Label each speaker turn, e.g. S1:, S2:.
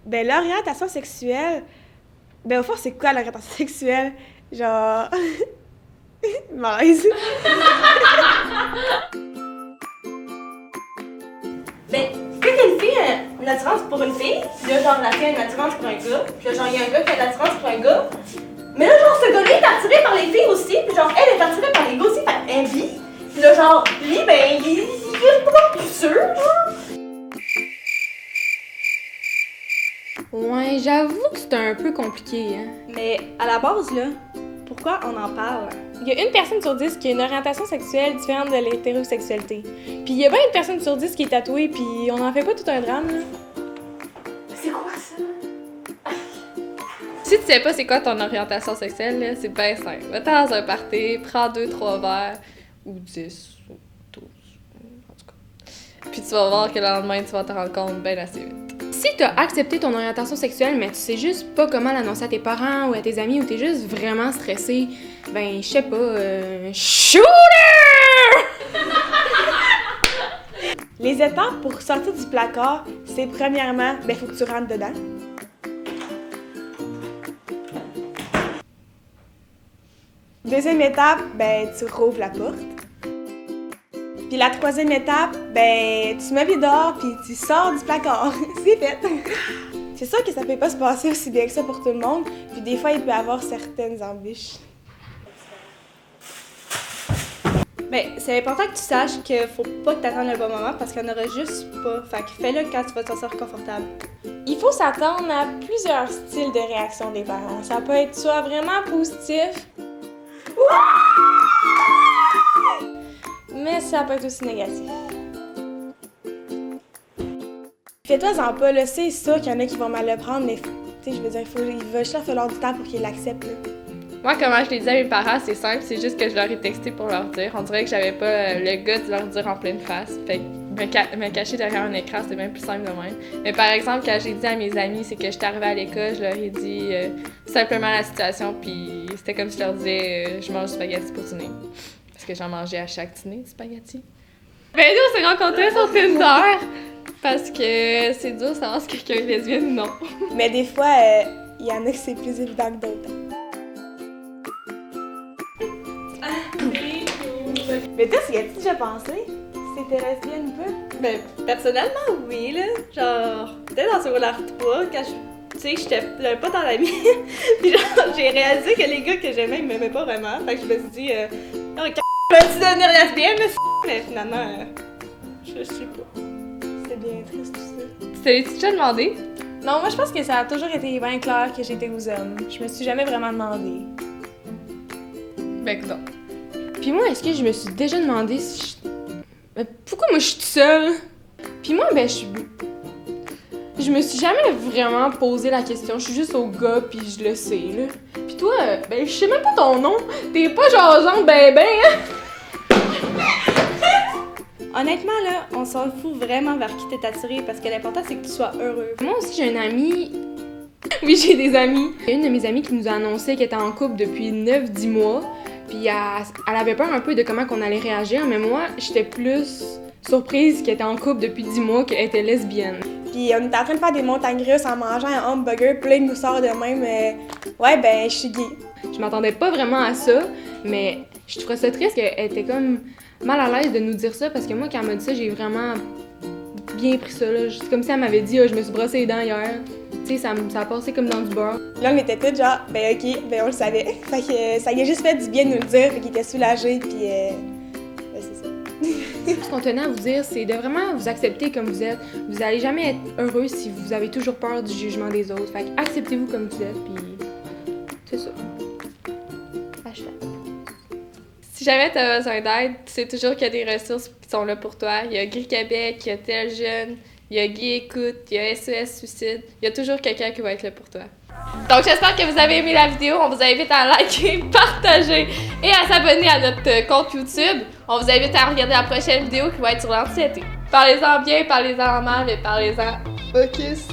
S1: Ben, l'orientation sexuelle... Ben, au fond, c'est quoi l'orientation sexuelle? Genre... Malaise.
S2: Ben, quand une fille a une attirance pour une fille, puis là, genre, la fille a une attirance pour un gars, puis là, genre, il y a un gars qui a une attirance pour un gars, mais là, genre, ce gars-là est attiré par les filles aussi, puis genre, elle est attirée par les gars aussi, fait qu'elle vit. Puis là, genre, lui, ben, il est pas plus sûr, genre.
S3: Ouais, j'avoue que c'est un peu compliqué, hein.
S2: Mais à la base, là, pourquoi on en parle?
S4: Il y a une personne sur 10 qui a une orientation sexuelle différente de l'hétérosexualité. Puis il y a bien une personne sur 10 qui est tatouée, puis on n'en fait pas tout un drame, là.
S2: C'est quoi ça?
S3: Si tu sais pas c'est quoi ton orientation sexuelle, là, c'est bien simple. Va-t'en dans un party, prends 2-3 verres, ou 10, ou 12, en tout cas. Puis tu vas voir que le lendemain, tu vas te rendre compte bien assez vite. Si t'as accepté ton orientation sexuelle, mais tu sais juste pas comment l'annoncer à tes parents ou à tes amis, ou t'es juste vraiment stressé, ben, je sais pas, shooter!
S1: Les étapes pour sortir du placard, c'est premièrement, ben, faut que tu rentres dedans. Deuxième étape, ben, tu rouvres la porte. Puis la troisième étape, ben, tu te mets dehors puis tu sors du placard. C'est fait. C'est sûr que ça peut pas se passer aussi bien que ça pour tout le monde. Puis des fois, il peut y avoir certaines embûches.
S2: Ben, c'est important que tu saches qu'il faut pas que t'attendes le bon moment parce qu'il y en aura juste pas. Fait que fais-le quand tu vas te sentir confortable.
S4: Il faut s'attendre à plusieurs styles de réaction des parents. Ça peut être soit vraiment positif, mais ça peut être aussi négatif.
S1: Fais-toi-en pas, là, c'est sûr qu'il y en a qui vont mal le prendre, mais tu sais, je veux dire, il va juste falloir du temps pour qu'ils l'acceptent, là.
S3: Moi, comment je l'ai dit à mes parents, c'est simple, c'est juste que je leur ai texté pour leur dire. On dirait que j'avais pas le gars de leur dire en pleine face. Fait que me cacher derrière un écran, c'était bien plus simple de même. Mais par exemple, quand j'ai dit à mes amis, c'est que j'étais arrivée à l'école, je leur ai dit simplement la situation, puis c'était comme si je leur disais je mange du spaghetti pour dîner. Parce que j'en mangeais à chaque dîner, du spaghetti. Ben nous, on s'est rencontrés sur Tinder! Parce que c'est dur de savoir si quelqu'un est lesbienne ou non.
S1: Mais des fois, il y en a que c'est plus évident que d'autres. Mais toi, y as-tu déjà pensé si t'étais lesbienne ou pas?
S2: Ben, personnellement, oui, là. Genre, peut-être en secondaire 3, quand tu sais, j'avais pas tant d'amis. Puis genre, j'ai réalisé que les gars que j'aimais, ils m'aimaient pas vraiment. Fait que je me suis dit, vas-tu devenir lesbienne, mais finalement, je sais pas.
S1: C'est bien triste, tout ça.
S3: Tu t'es déjà demandé?
S4: Non, moi je pense que ça a toujours été bien clair que j'étais aux hommes. Je me suis jamais vraiment demandé.
S3: Ben écoute.
S4: Puis moi, est-ce que je me suis déjà demandé si Mais pourquoi moi je suis toute seule? Puis moi, ben je me suis jamais vraiment posé la question. Je suis juste au gars, puis je le sais, là. Puis toi, ben je sais même pas ton nom. T'es pas genre ben, hein?
S2: Honnêtement, là, on s'en fout vraiment vers qui t'es attiré parce que l'important, c'est que tu sois heureux.
S4: Moi aussi, j'ai une amie. Oui, j'ai des amis. Il y a une de mes amies qui nous a annoncé qu'elle était en couple depuis 9-10 mois. Puis elle avait peur un peu de comment qu'on allait réagir, mais moi, j'étais plus surprise qu'elle était en couple depuis 10 mois, qu'elle était lesbienne.
S1: Puis on était en train de faire des montagnes russes en mangeant un hamburger, puis là, il nous sort de même, ouais, ben, je suis gay.
S4: Je m'attendais pas vraiment à ça, mais je trouvais ça triste qu'elle était comme mal à l'aise de nous dire ça, parce que moi, quand elle m'a dit ça, j'ai vraiment bien pris ça, là. C'est comme si elle m'avait dit « je me suis brossé les dents hier ». Tu sais, ça a passé comme dans du beurre.
S1: Là, on était tous genre, ben ok, ben on le savait. Fait que ça lui a juste fait du bien de nous le dire, fait qu'il était soulagé, puis ben c'est ça.
S4: Ce qu'on tenait à vous dire, c'est de vraiment vous accepter comme vous êtes. Vous allez jamais être heureux si vous avez toujours peur du jugement des autres. Fait que acceptez-vous comme vous êtes, puis c'est ça. Hashtag.
S3: Si jamais tu as besoin d'aide, tu sais toujours qu'il y a des ressources qui sont là pour toi. Il y a Gris Québec, il y a Tel Jeune, il y a Guy Écoute, il y a SES Suicide. Il y a toujours quelqu'un qui va être là pour toi. Donc j'espère que vous avez aimé la vidéo. On vous invite à liker, partager et à s'abonner à notre compte YouTube. On vous invite à regarder la prochaine vidéo qui va être sur l'anxiété. Parlez-en bien, parlez-en mal et parlez-en focus.